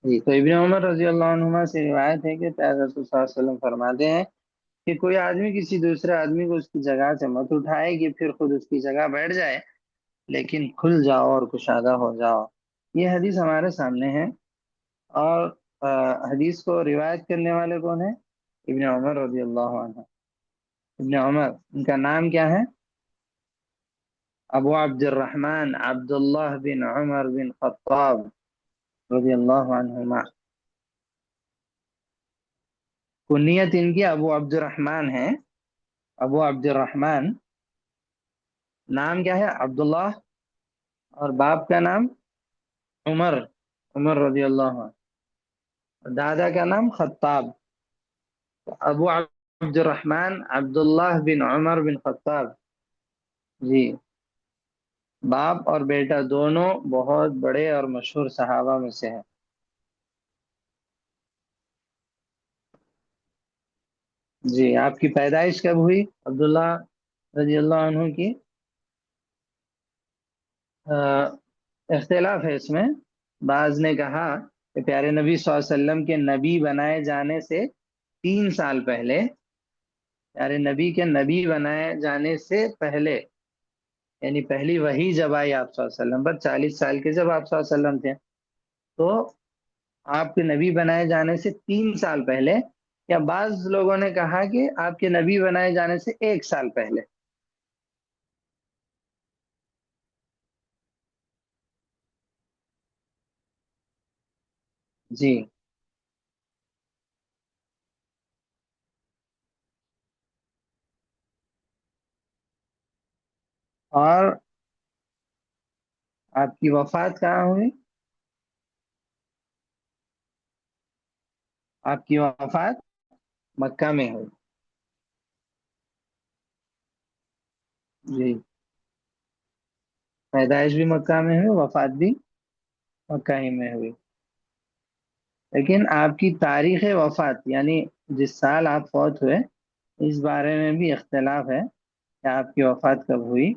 جی، تو ابن عمر رضی اللہ عنہما سے روایت ہے کہ پیغمبر صلی اللہ علیہ وسلم فرماتے ہیں کہ کوئی آدمی کسی دوسرے آدمی کو اس کی جگہ سے مت اٹھائے کہ پھر خود اس کی جگہ بیٹھ جائے، لیکن کھل جاؤ اور کشادہ ہو جاؤ. یہ حدیث ہمارے سامنے ہے. اور حدیث کو روایت کرنے والے کون ہیں؟ ابن عمر رضی اللہ عنہ. ابن عمر ان کا نام کیا ہے؟ ابو عبد الرحمن عبداللہ بن عمر بن خطاب رضی اللہ عنہما. کنیت ان کی ابو عبد الرحمن ہے. ابو عبد الرحمن، نام کیا ہے؟ عبداللہ، اور باپ کا نام عمر، عمر رضی اللہ عنہ. دادا کا نام خطاب. ابو عبد الرحمن عبداللہ بن عمر بن خطاب. جی، باپ اور بیٹا دونوں بہت بڑے اور مشہور صحابہ میں سے ہیں. جی، آپ کی پیدائش کب ہوئی عبداللہ رضی اللہ عنہ کی؟ اختلاف ہے اس میں. بعض نے کہا کہ پیارے نبی صلی اللہ علیہ وسلم کے نبی بنائے جانے سے 3 سال پہلے، پیارے نبی کے نبی بنائے جانے سے پہلے، یعنی پہلی وحی جب آئی آپ صلی اللہ علیہ وسلم پر 40 سال کے جب آپ صلی اللہ علیہ وسلم تھے، تو آپ کے نبی بنائے جانے سے 3 سال پہلے، یا بعض لوگوں نے کہا کہ آپ کے نبی بنائے جانے سے 1 سال پہلے. جی، اور آپ کی وفات کہاں ہوئی؟ آپ کی وفات مکہ میں ہوئی. جی، پیدائش بھی مکہ میں ہوئی، وفات بھی مکہ ہی میں ہوئی. لیکن آپ کی تاریخ وفات یعنی جس سال آپ فوت ہوئے، اس بارے میں بھی اختلاف ہے کہ آپ کی وفات کب ہوئی.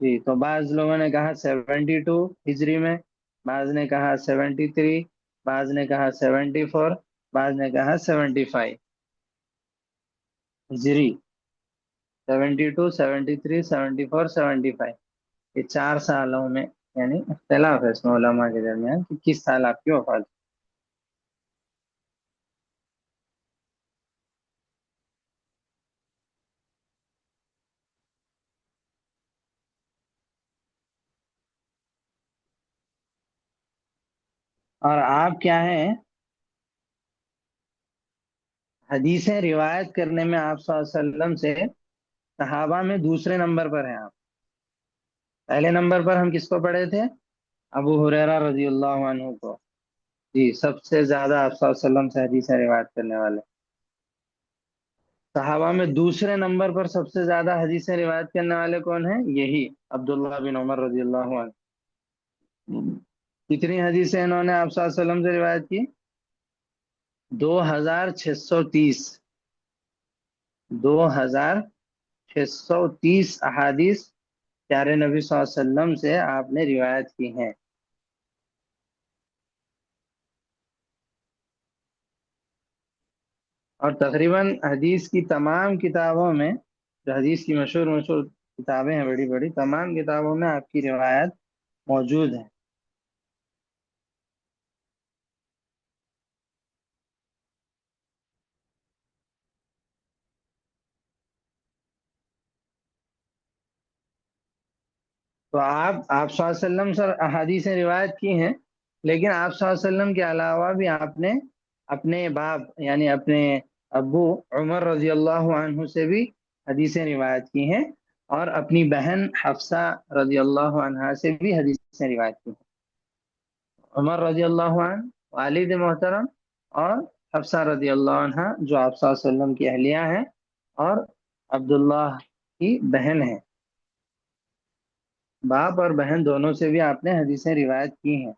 جی، تو بعض لوگوں نے کہا 72 ہجری میں، بعض نے کہا 73، بعض نے کہا 74، بعض نے کہا 75 ہجری۔ 72، 73، 74، 75، یہ 4 سالوں میں یعنی اختلاف ہے اس میں علماء کے درمیان کہ کس سال آپ کی وفات ہوئی۔ اور آپ کیا ہیں، حدیثیں روایت کرنے میں آپ صلی اللہ علیہ وسلم سے صحابہ میں دوسرے نمبر پر ہیں آپ۔ پہلے نمبر پر ہم کس کو پڑھے تھے؟ ابو ہریرہ رضی اللہ عنہ کو۔ جی، سب سے زیادہ آپ صلی اللہ علیہ وسلم سے حدیثیں روایت کرنے والے صحابہ میں دوسرے نمبر پر سب سے زیادہ حدیثیں روایت کرنے والے کون ہیں؟ یہی عبداللہ بن عمر رضی اللہ عنہ۔ کتنی حدیثیں انہوں نے آپ صلی اللہ علیہ وسلم سے روایت کی؟ 2630، 2630 احادیث پیارے نبی صلی اللہ علیہ وسلم سے آپ نے روایت کی ہیں۔ اور تقریباً حدیث کی تمام کتابوں میں، جو حدیث کی مشہور مشہور کتابیں ہیں بڑی بڑی، تمام کتابوں میں آپ کی روایت موجود ہے۔ تو آپ صلی اللہ علیہ وسلم سے احادیث روایت کی ہیں، لیکن آپ صلی اللہ علیہ وسلم کے علاوہ بھی آپ نے اپنے باپ یعنی اپنے ابو عمر رضی اللہ عنہ سے بھی حدیثیں روایت کی ہیں، اور اپنی بہن حفصہ رضی اللہ عنہا سے بھی حدیثیں روایت کی ہیں۔ عمر رضی اللہ عنہ والد محترم، اور حفصہ رضی اللہ عنہ جو آپ صلی اللہ علیہ وسلم کی اہلیہ ہیں اور عبداللہ کی بہن ہیں۔ باپ اور بہن دونوں سے بھی آپ نے حدیثیں روایت کی ہیں۔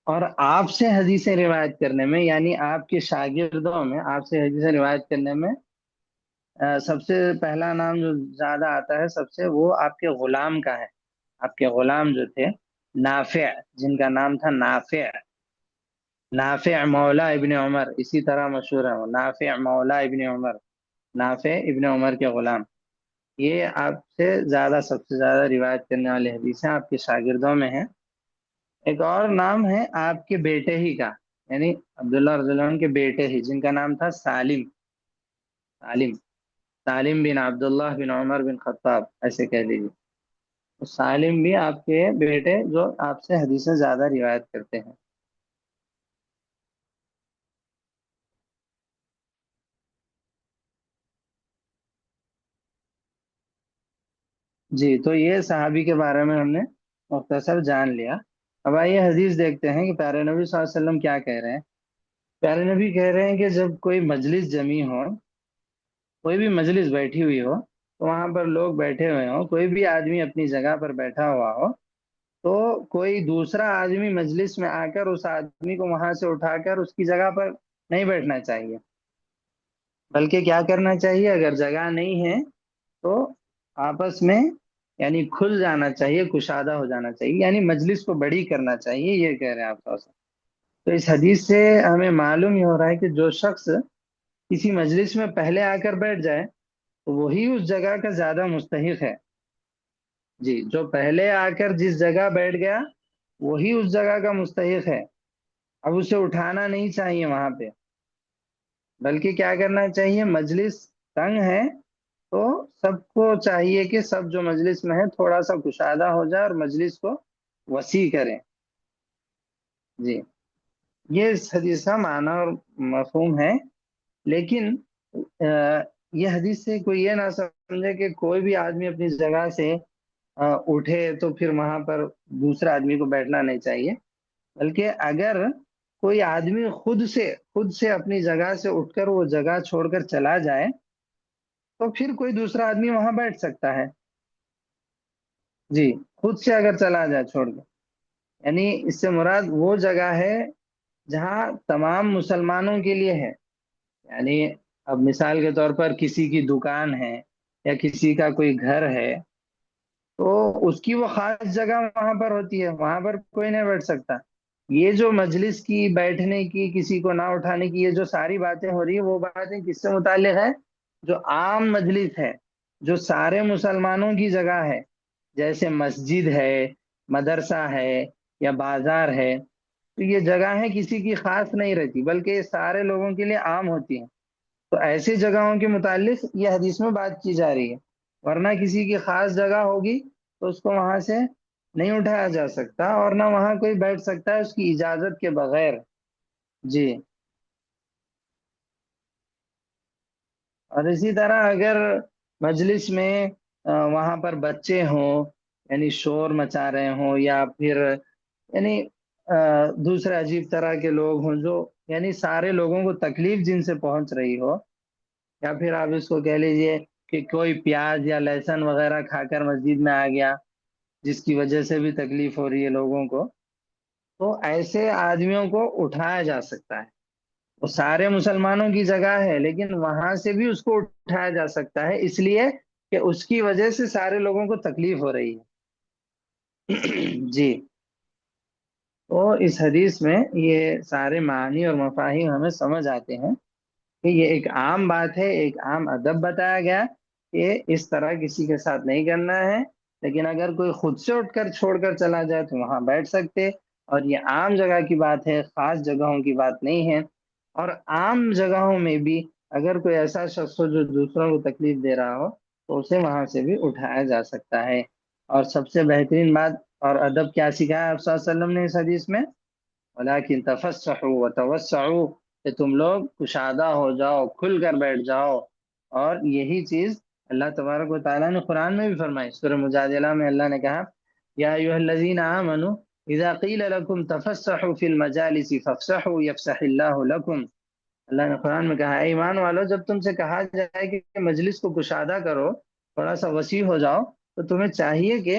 اور آپ سے حدیثیں روایت کرنے میں یعنی آپ کے شاگردوں میں آپ سے حدیثیں روایت کرنے میں سب سے پہلا نام جو زیادہ آتا ہے سب سے، وہ آپ کے غلام کا ہے۔ آپ کے غلام جو تھے نافع، جن کا نام تھا نافع، نافع مولا ابن عمر، اسی طرح مشہور ہے وہ نافع مولا ابن عمر، نافع ابن عمر کے غلام، یہ آپ سے زیادہ سب سے زیادہ روایت کرنے والے حدیثیں آپ کے شاگردوں میں ہیں۔ ایک اور نام ہے آپ کے بیٹے ہی کا، یعنی عبداللہ رضی اللہ عنہ کے بیٹے ہی، جن کا نام تھا سالم، سالم، سالم بن عبداللہ بن عمر بن خطاب، ایسے کہہ لیجیے۔ تو سالم بھی آپ کے بیٹے جو آپ سے حدیثیں زیادہ روایت کرتے ہیں۔ جی، تو یہ صحابی کے بارے میں ہم نے مختصر جان لیا۔ اب آئیے حدیث دیکھتے ہیں کہ پیارے نبی صلی اللہ علیہ وسلم کیا کہہ رہے ہیں۔ پیارے نبی کہہ رہے ہیں کہ جب کوئی مجلس جمی ہو، کوئی بھی مجلس بیٹھی ہوئی ہو، تو وہاں پر لوگ بیٹھے ہوئے ہوں، کوئی بھی آدمی اپنی جگہ پر بیٹھا ہوا ہو، تو کوئی دوسرا آدمی مجلس میں آ کر اس آدمی کو وہاں سے اٹھا کر اس کی جگہ پر نہیں بیٹھنا چاہیے، بلکہ کیا کرنا چاہیے، اگر جگہ نہیں ہے تو آپس میں یعنی کھل جانا چاہیے، کشادہ ہو جانا چاہیے، یعنی مجلس کو بڑی کرنا چاہیے، یہ کہہ رہے ہیں آپ صلی۔ تو اس حدیث سے ہمیں معلوم ہی ہو رہا ہے کہ جو شخص کسی مجلس میں پہلے آ کر بیٹھ جائے تو وہی اس جگہ کا زیادہ مستحق ہے۔ جی، جو پہلے آ کر جس جگہ بیٹھ گیا وہی اس جگہ کا مستحق ہے۔ اب اسے اٹھانا نہیں چاہیے وہاں پہ، بلکہ کیا کرنا چاہیے، مجلس تنگ ہے تو سب کو چاہیے کہ سب جو مجلس میں ہے تھوڑا سا کشادہ ہو جائے اور مجلس کو وسیع کریں۔ جی، یہ اس حدیث کا معنی اور مفہوم ہے۔ لیکن یہ حدیث سے کوئی یہ نہ سمجھے کہ کوئی بھی آدمی اپنی جگہ سے اٹھے تو پھر وہاں پر دوسرے آدمی کو بیٹھنا نہیں چاہیے، بلکہ اگر کوئی آدمی خود سے اپنی جگہ سے اٹھ کر وہ جگہ چھوڑ کر چلا جائے تو پھر کوئی دوسرا آدمی وہاں بیٹھ سکتا ہے۔ جی، خود سے اگر چلا جائے چھوڑ کے، یعنی اس سے مراد وہ جگہ ہے جہاں تمام مسلمانوں کے لیے ہے، یعنی اب مثال کے طور پر کسی کی دکان ہے یا کسی کا کوئی گھر ہے، تو اس کی وہ خاص جگہ وہاں پر ہوتی ہے، وہاں پر کوئی نہیں بیٹھ سکتا۔ یہ جو مجلس کی، بیٹھنے کی، کسی کو نہ اٹھانے کی، یہ جو ساری باتیں ہو رہی ہیں، وہ باتیں کس سے متعلق ہے؟ جو عام مجلس ہے، جو سارے مسلمانوں کی جگہ ہے، جیسے مسجد ہے، مدرسہ ہے، یا بازار ہے، تو یہ جگہ ہے کسی کی خاص نہیں رہتی، بلکہ یہ سارے لوگوں کے لیے عام ہوتی ہیں۔ تو ایسی جگہوں کے متعلق یہ حدیث میں بات کی جا رہی ہے، ورنہ کسی کی خاص جگہ ہوگی تو اس کو وہاں سے نہیں اٹھایا جا سکتا، اور نہ وہاں کوئی بیٹھ سکتا ہے اس کی اجازت کے بغیر۔ جی۔ اور اسی طرح اگر مجلس میں وہاں پر بچے ہوں، یعنی شور مچا رہے ہوں، یا پھر یعنی دوسرے عجیب طرح کے لوگ ہوں، جو یعنی سارے لوگوں کو تکلیف جن سے پہنچ رہی ہو، یا پھر آپ اس کو کہہ لیجئے کہ کوئی پیاز یا لہسن وغیرہ کھا کر مسجد میں آ گیا، جس کی وجہ سے بھی تکلیف ہو رہی ہے لوگوں کو، تو ایسے آدمیوں کو اٹھایا جا سکتا ہے۔ وہ سارے مسلمانوں کی جگہ ہے، لیکن وہاں سے بھی اس کو اٹھایا جا سکتا ہے، اس لیے کہ اس کی وجہ سے سارے لوگوں کو تکلیف ہو رہی ہے۔ جی۔ تو اس حدیث میں یہ سارے معنی اور مفاہیم ہمیں سمجھ آتے ہیں کہ یہ ایک عام بات ہے، ایک عام ادب بتایا گیا کہ اس طرح کسی کے ساتھ نہیں کرنا ہے، لیکن اگر کوئی خود سے اٹھ کر چھوڑ کر چلا جائے تو وہاں بیٹھ سکتے، اور یہ عام جگہ کی بات ہے، خاص جگہوں کی بات نہیں ہے۔ اور عام جگہوں میں بھی اگر کوئی ایسا شخص ہو جو دوسروں کو تکلیف دے رہا ہو، تو اسے وہاں سے بھی اٹھایا جا سکتا ہے۔ اور سب سے بہترین بات اور ادب کیا سکھایا آپ صلی اللہ علیہ وسلم نے اس حدیث میں؟ ولیکن تفسحوا وتوسعوا، کہ تم لوگ کشادہ ہو جاؤ، کھل کر بیٹھ جاؤ۔ اور یہی چیز اللہ تبارک و تعالیٰ نے قرآن میں بھی فرمائی، سورہ مجادلہ میں اللہ نے کہا یا ایھا الذین آمنوا اذا قیل لکم تفسحوا فی المجالس فافسحوا یفسح اللہ لکم۔ اللہ نے قرآن میں کہا اے ایمان والو، جب تم سے کہا جائے کہ مجلس کو کشادہ کرو، تھوڑا سا وسیع ہو جاؤ، تو تمہیں چاہیے کہ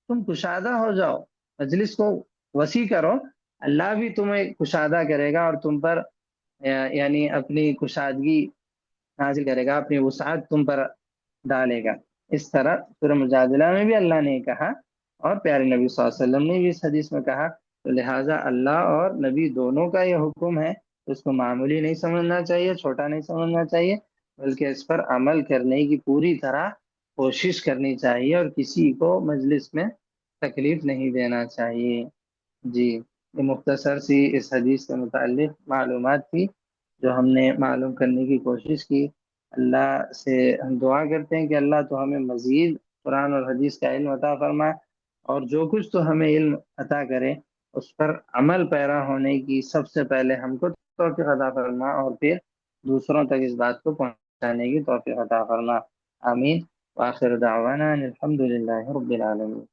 تم کشادہ ہو جاؤ، مجلس کو وسیع کرو، اللہ بھی تمہیں کشادہ کرے گا، اور تم پر یعنی اپنی کشادگی نازل کرے گا، اپنی وسعت تم پر ڈالے گا۔ اس طرح سورہ مجادلہ میں بھی اللہ نے کہا، اور پیارے نبی صلی اللہ علیہ وسلم نے بھی اس حدیث میں کہا، تو لہٰذا اللہ اور نبی دونوں کا یہ حکم ہے، اس کو معمولی نہیں سمجھنا چاہیے، چھوٹا نہیں سمجھنا چاہیے، بلکہ اس پر عمل کرنے کی پوری طرح کوشش کرنی چاہیے، اور کسی کو مجلس میں تکلیف نہیں دینا چاہیے۔ جی، یہ مختصر سی اس حدیث کے متعلق معلومات تھی جو ہم نے معلوم کرنے کی کوشش کی۔ اللہ سے ہم دعا کرتے ہیں کہ اللہ تو ہمیں مزید قرآن اور حدیث کا علم عطا فرمائے، اور جو کچھ تو ہمیں علم عطا کرے اس پر عمل پیرا ہونے کی سب سے پہلے ہم کو توفیق عطا فرما، اور پھر دوسروں تک اس بات کو پہنچانے کی توفیق عطا فرما۔ آمین۔ وآخر دعوانا ان الحمد للہ رب العالمین۔